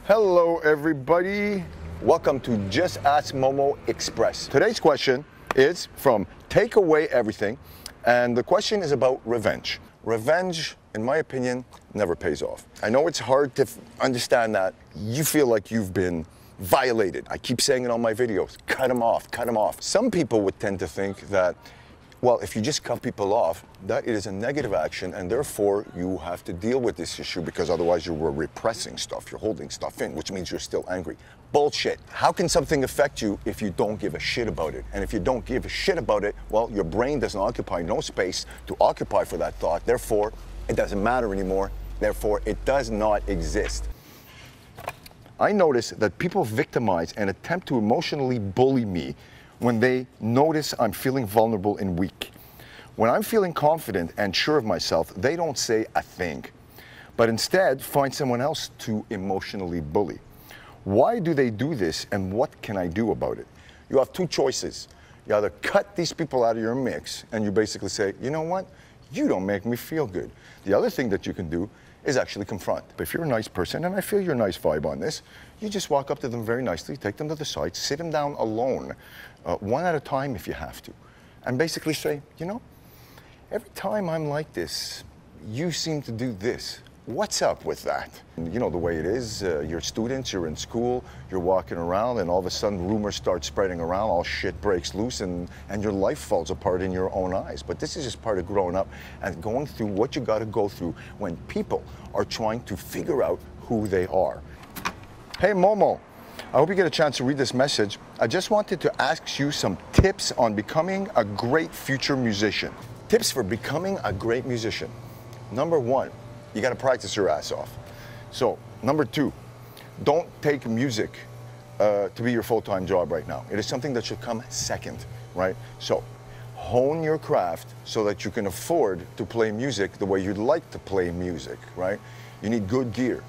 Hello everybody, welcome to Just Ask Momo Express. Today's question is from Take Away Everything, and the question is about revenge. Revenge, in my opinion, never pays off. I know it's hard to understand that. You feel like you've been violated. I keep saying it on my videos, cut them off, cut them off. Some people would tend to think that, well, if you just cut people off, that it is a negative action and therefore you have to deal with this issue because otherwise you were repressing stuff, you're holding stuff in, which means you're still angry. Bullshit. How can something affect you if you don't give a shit about it? And if you don't give a shit about it, well, your brain doesn't occupy no space to occupy for that thought. Therefore, it doesn't matter anymore. Therefore, it does not exist. I notice that people victimize and attempt to emotionally bully me when they notice I'm feeling vulnerable and weak. When I'm feeling confident and sure of myself, they don't say a thing, but instead find someone else to emotionally bully. Why do they do this and what can I do about it? You have two choices. You either cut these people out of your mix and you basically say, you know what? You don't make me feel good. The other thing that you can do is actually confront. But if you're a nice person, and I feel your nice vibe on this, you just walk up to them very nicely, take them to the side, sit them down alone, one at a time if you have to, and basically say, you know, every time I'm like this, you seem to do this. What's up with that? You know the way it is, you're students, you're in school, you're walking around, and all of a sudden rumors start spreading around, all shit breaks loose, and your life falls apart in your own eyes. But this is just part of growing up and going through what you gotta go through when people are trying to figure out who they are. Hey Momo, I hope you get a chance to read this message. I just wanted to ask you some tips on becoming a great future musician. Tips for becoming a great musician. Number one, you got to practice your ass off. So, number two, don't take music to be your full-time job right now. It is something that should come second, right? So, hone your craft so that you can afford to play music the way you'd like to play music, right? You need good gear,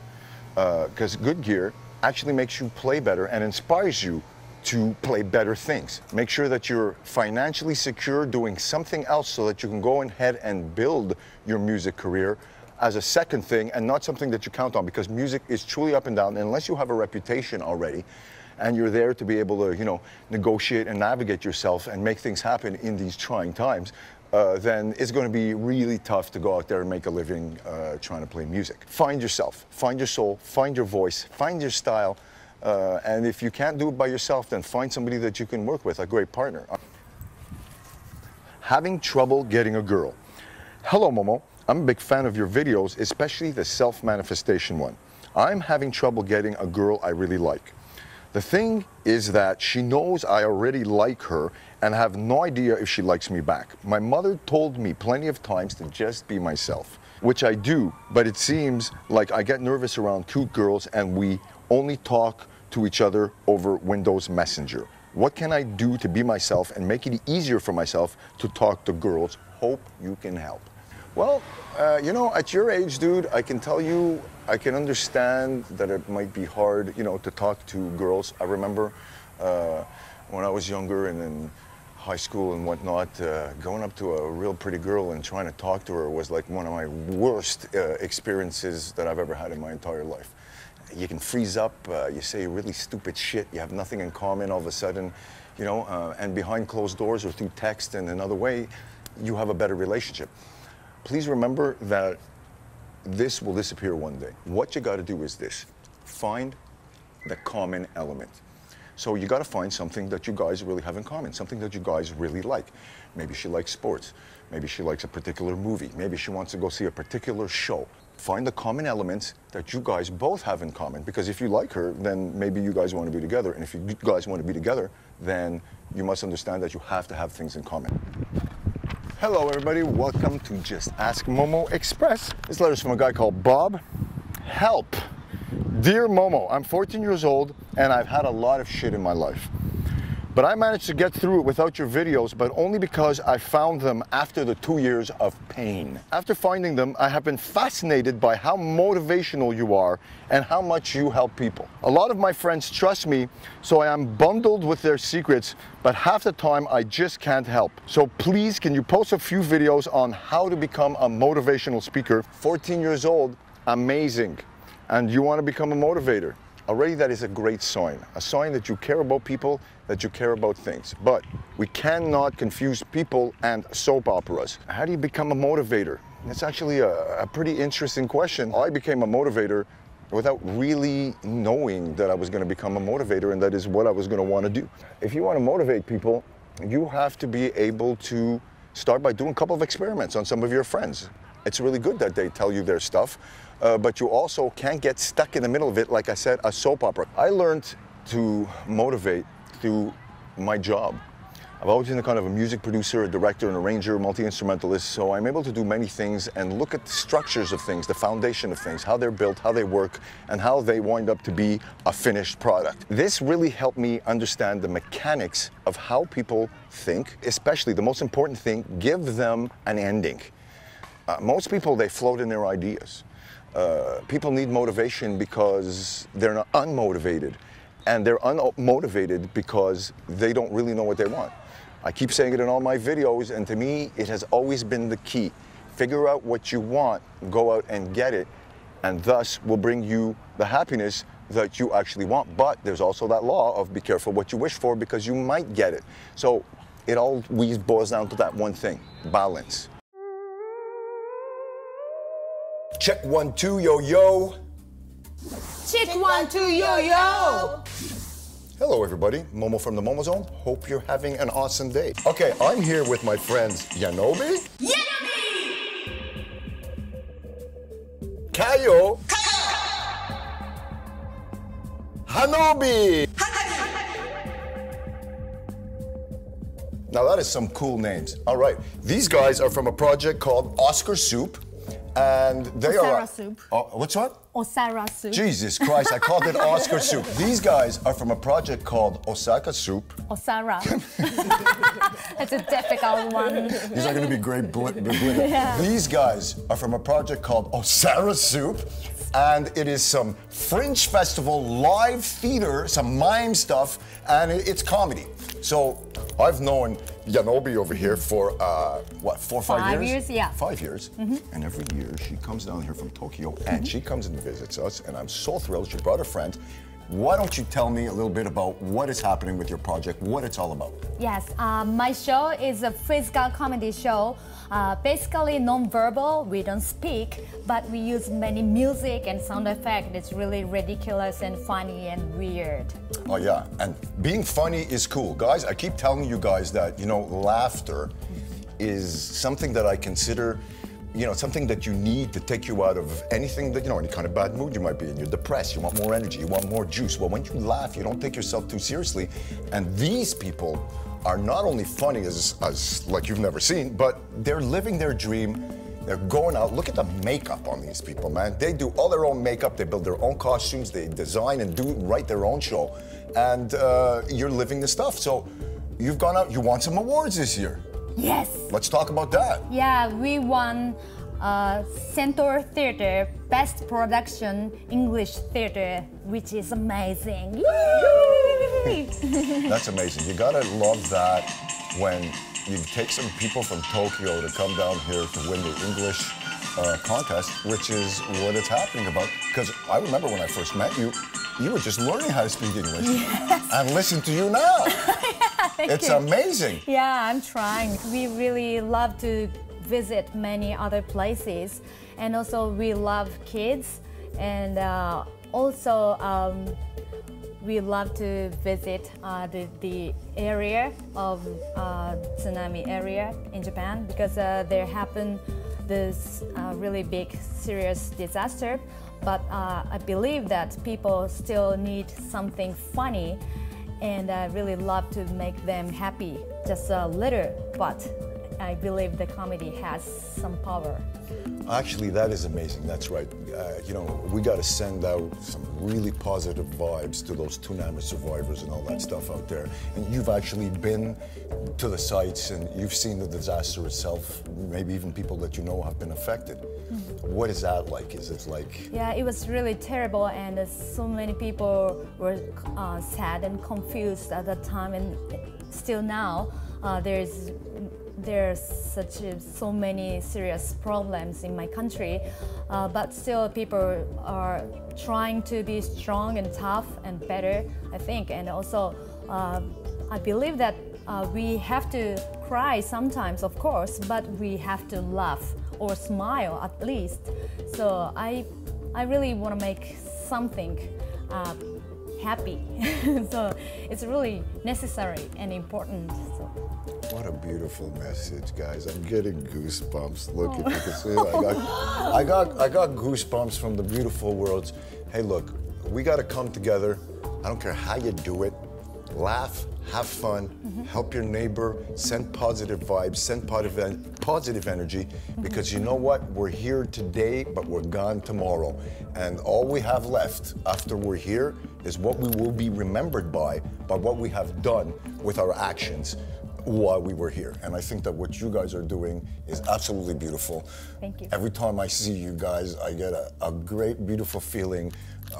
because good gear actually makes you play better and inspires you to play better things. Make sure that you're financially secure doing something else so that you can go ahead and build your music career as a second thing and not something that you count on, because music is truly up and down. And unless you have a reputation already and you're there to be able to, you know, negotiate and navigate yourself and make things happen in these trying times, then it's going to be really tough to go out there and make a living trying to play music. Find yourself, find your soul, find your voice, find your style, and if you can't do it by yourself, then find somebody that you can work with, a great partner. Having trouble getting a girl. Hello Momo, I'm a big fan of your videos, especially the self-manifestation one. I'm having trouble getting a girl I really like. The thing is that she knows I already like her and have no idea if she likes me back. My mother told me plenty of times to just be myself, which I do, but it seems like I get nervous around cute girls and we only talk to each other over Windows Messenger. What can I do to be myself and make it easier for myself to talk to girls? Hope you can help. Well, you know, at your age, dude, I can tell you, I can understand that it might be hard, you know, to talk to girls. I remember when I was younger and in high school and whatnot, going up to a real pretty girl and trying to talk to her was like one of my worst experiences that I've ever had in my entire life. You can freeze up, you say really stupid shit, you have nothing in common all of a sudden, you know, and behind closed doors or through text and another way, you have a better relationship. Please remember that this will disappear one day. What you got to do is this: find the common element. So you got to find something that you guys really have in common, something that you guys really like. Maybe she likes sports. Maybe she likes a particular movie. Maybe she wants to go see a particular show. Find the common elements that you guys both have in common, because if you like her, then maybe you guys want to be together. And if you guys want to be together, then you must understand that you have to have things in common. Hello everybody, welcome to Just Ask Momo Express. This letter's from a guy called Bob. Help! Dear Momo, I'm 14 years old and I've had a lot of shit in my life. But I managed to get through it without your videos, but only because I found them after the 2 years of pain. After finding them, I have been fascinated by how motivational you are and how much you help people. A lot of my friends trust me, so I am bundled with their secrets, but half the time I just can't help. So please, can you post a few videos on how to become a motivational speaker? 14 years old, amazing. And you want to become a motivator. already that is a great sign that you care about people, that you care about things. But we cannot confuse people and soap operas. How do you become a motivator? It's actually a pretty interesting question. I became a motivator without really knowing that I was going to become a motivator and that is what I was going to want to do. If you want to motivate people, you have to be able to start by doing a couple of experiments on some of your friends. It's really good that they tell you their stuff, but you also can't get stuck in the middle of it, like I said, a soap opera. I learned to motivate through my job. I've always been a kind of a music producer, a director, an arranger, multi-instrumentalist, so I'm able to do many things and look at the structures of things, the foundation of things, how they're built, how they work, and how they wind up to be a finished product. This really helped me understand the mechanics of how people think, especially the most important thing, give them an ending. Most people, they float in their ideas. People need motivation because they're not unmotivated, and they're unmotivated because they don't really know what they want. I keep saying it in all my videos, and to me, it has always been the key. Figure out what you want, go out and get it, and thus will bring you the happiness that you actually want. But there's also that law of be careful what you wish for because you might get it. So it always boils down to that one thing, balance. Check 1, 2, yo, yo. Check 1, 2, yo, yo. Hello everybody, Momo from the MomoZone. Hope you're having an awesome day. Okay, I'm here with my friends Yanobi. Yanobi! Kayo. Hanobi. Now that is some cool names. All right, these guys are from a project called Osara Soup. And they Osara Soup. What's what? Osara Soup. Jesus Christ, I called it Osara Soup. These guys are from a project called Osara Soup. Osara. That's a difficult one. These are going to be great. Yeah. These guys are from a project called Osara Soup. And it is some Fringe Festival live theater, some mime stuff, and it's comedy. So I've known Yanobi over here for, what, 4 or 5 years? 5 years, yeah. 5 years. And every year she comes down here from Tokyo and she comes and visits us, and I'm so thrilled. She brought a friend. Why don't you tell me a little bit about what is happening with your project, what it's all about? Yes, my show is a physical comedy show. Basically non-verbal, we don't speak, but we use many music and sound effects. It's really ridiculous and funny and weird. Oh yeah, and being funny is cool. Guys, I keep telling you guys that, you know, laughter is something that I consider, you know, something that you need to take you out of anything that, you know, any kind of bad mood you might be in. You're depressed, you want more energy, you want more juice. Well, when you laugh, you don't take yourself too seriously. And these people are not only funny as like you've never seen, but they're living their dream. They're going out. Look at the makeup on these people, man. They do all their own makeup. They build their own costumes. They design and write their own show. And you're living the stuff. So you've gone out, you won some awards this year. Yes. Let's talk about that. Yeah, we won Centaur Theater Best Production English Theater, which is amazing. That's amazing. You gotta love that when you take some people from Tokyo to come down here to win the English contest, which is what it's happening about. Because I remember when I first met you, you were just learning how to speak English. Yes. And listen to you now. Yeah, it's amazing. Yeah, I'm trying. We really love to visit many other places, and also we love kids, and also we love to visit the area of tsunami area in Japan, because there happened this really big serious disaster. But I believe that people still need something funny, and I really love to make them happy, just a little, but I believe the comedy has some power. Actually, that is amazing. That's right. You know, we got to send out some really positive vibes to those tsunami survivors and all that stuff out there. And you've actually been to the sites and you've seen the disaster itself. Maybe even people that you know have been affected. What is that like? Is it like? Yeah, it was really terrible, and so many people were sad and confused at that time, and still now. there's so many serious problems in my country, but still people are trying to be strong and tough and better, I think. And also I believe that we have to cry sometimes, of course, but we have to laugh or smile at least. So I really want to make something happy. So it's really necessary and important. So. What a beautiful message, guys. I'm getting goosebumps. Look, if you can see it. I got goosebumps from the beautiful words. Hey, look, we got to come together. I don't care how you do it. Laugh, have fun, help your neighbor, send positive vibes, send positive energy, because you know what? We're here today, but we're gone tomorrow. And all we have left after we're here is what we will be remembered by what we have done with our actions while we were here. And I think that what you guys are doing is absolutely beautiful. Thank you. Every time I see you guys, I get a great, beautiful feeling.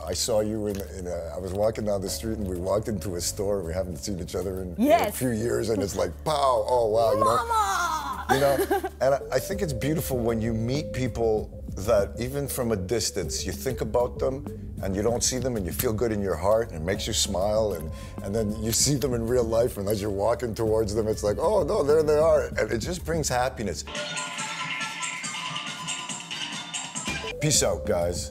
I saw you I was walking down the street and we walked into a store and we haven't seen each other in a few years, and it's like, pow, oh wow, you know? And I think it's beautiful when you meet people that even from a distance, you think about them and you don't see them and you feel good in your heart and it makes you smile, and then you see them in real life, and as you're walking towards them, it's like, oh no, there they are. And it just brings happiness. Peace out, guys.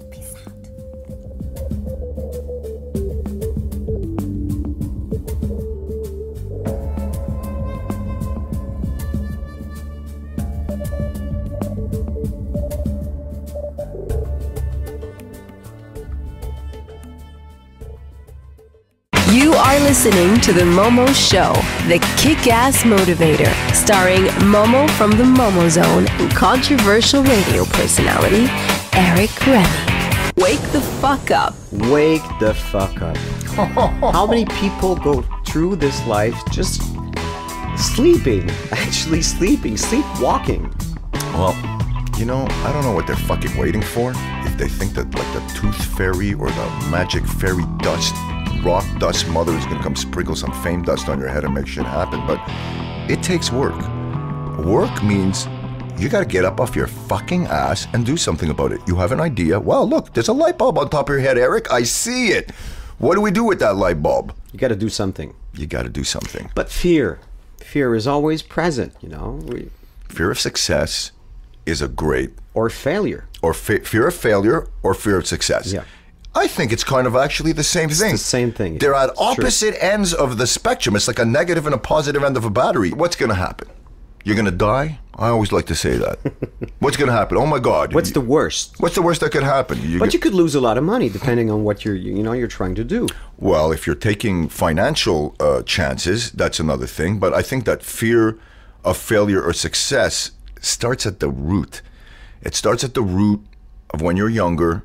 You are listening to The Momo Show, the kick-ass motivator, starring Momo from the MomoZone and controversial radio personality, Eric Remy. Wake the fuck up. Wake the fuck up. How many people go through this life just sleeping, actually sleeping, sleepwalking? Well, you know, I don't know what they're fucking waiting for. If they think that like the tooth fairy or the magic fairy dust, rock dust mother is gonna come sprinkle some fame dust on your head and make shit happen, but it takes work. Work means you gotta get up off your fucking ass and do something about it. You have an idea. Well, look, there's a light bulb on top of your head, Eric. I see it. What do we do with that light bulb? You gotta do something. You gotta do something. But fear is always present, you know? Fear of success is a great... Or failure. Or fear of failure or fear of success. Yeah. I think it's kind of actually the same thing. It's the same thing. They're at opposite ends of the spectrum. It's like a negative and a positive end of a battery. What's going to happen? You're going to die? I always like to say that. What's going to happen? Oh my God. What's the worst? What's the worst that could happen? You could lose a lot of money depending on what you're trying to do. Well, if you're taking financial chances, that's another thing. But I think that fear of failure or success starts at the root. It starts at the root of when you're younger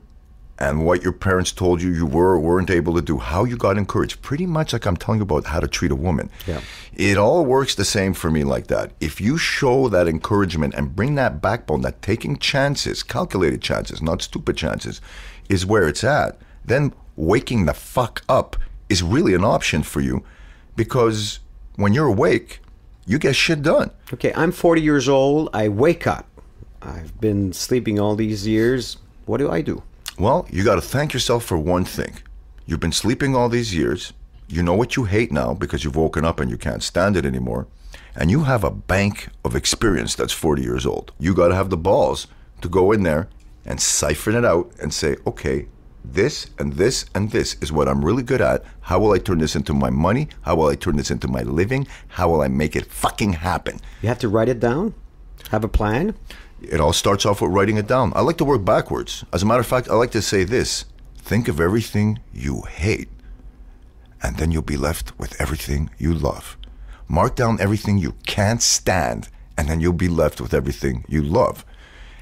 and what your parents told you you were or weren't able to do, how you got encouraged. Pretty much like I'm telling you about how to treat a woman. Yeah. It all works the same for me like that. If you show that encouragement and bring that backbone, that taking chances, calculated chances, not stupid chances, is where it's at, then waking the fuck up is really an option for you, because when you're awake, you get shit done. Okay, I'm 40 years old. I wake up. I've been sleeping all these years. What do I do? Well, you got to thank yourself for one thing. You've been sleeping all these years. You know what you hate now because you've woken up and you can't stand it anymore. And you have a bank of experience that's 40 years old. You got to have the balls to go in there and siphon it out and say, okay, this and this and this is what I'm really good at. How will I turn this into my money? How will I turn this into my living? How will I make it fucking happen? You have to write it down? Have a plan? It all starts off with writing it down. I like to work backwards. As a matter of fact, I like to say this. Think of everything you hate, and then you'll be left with everything you love. Mark down everything you can't stand, and then you'll be left with everything you love.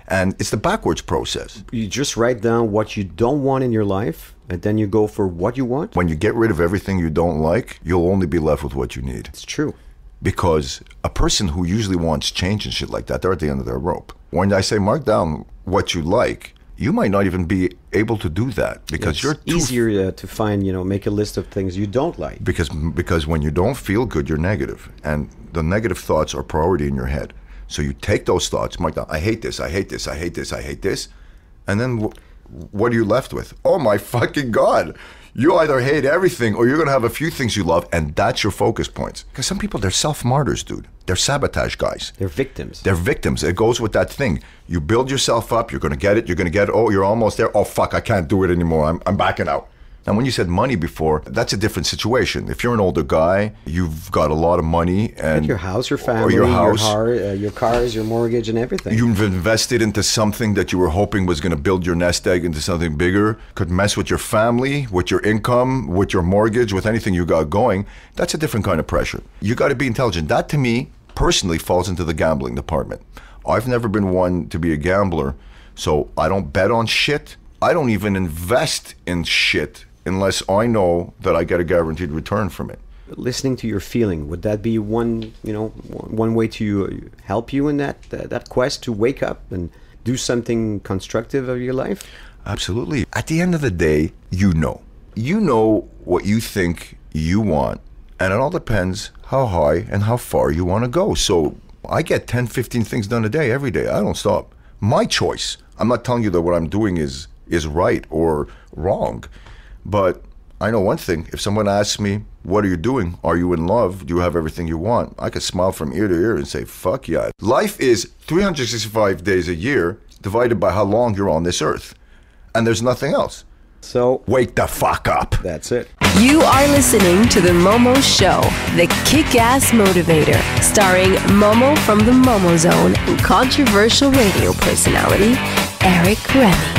And it's the backwards process. You just write down what you don't want in your life, and then you go for what you want? When you get rid of everything you don't like, you'll only be left with what you need. It's true. Because a person who usually wants change and shit like that, they're at the end of their rope. When I say mark down what you like, you might not even be able to do that because It's you're easier to find, make a list of things you don't like. because when you don't feel good, you're negative, and the negative thoughts are priority in your head. So you take those thoughts, Mike, I hate this, I hate this, I hate this, I hate this, and then what are you left with? Oh my fucking God. You either hate everything or you're going to have a few things you love, and that's your focus points. Because some people, they're self-martyrs, dude. They're sabotage guys. They're victims. They're victims. It goes with that thing. You build yourself up, you're going to get it, you're going to get it. Oh, you're almost there. Oh, fuck, I can't do it anymore. I'm backing out. And when you said money before, that's a different situation. If you're an older guy, you've got a lot of money and your house, your family, your cars, your mortgage, and everything. You've invested into something that you were hoping was going to build your nest egg into something bigger. Could mess with your family, with your income, with your mortgage, with anything you got going. That's a different kind of pressure. You got to be intelligent. That, to me, personally, falls into the gambling department. I've never been one to be a gambler, so I don't bet on shit. I don't even invest in shit unless I know that I get a guaranteed return from it. Listening to your feeling, would that be one way to help you in that quest to wake up and do something constructive of your life? Absolutely. At the end of the day, you know what you think you want, and it all depends how high and how far you want to go. So I get 10, 15 things done a day, every day. I don't stop. My choice. I'm not telling you that what I'm doing is right or wrong. But I know one thing, if someone asks me, what are you doing? Are you in love? Do you have everything you want? I could smile from ear to ear and say, fuck yeah. Life is 365 days a year divided by how long you're on this earth. And there's nothing else. So wake the fuck up. That's it. You are listening to The Momo Show, the kick-ass motivator, starring Momo from the MomoZone and controversial radio personality, Eric Remy.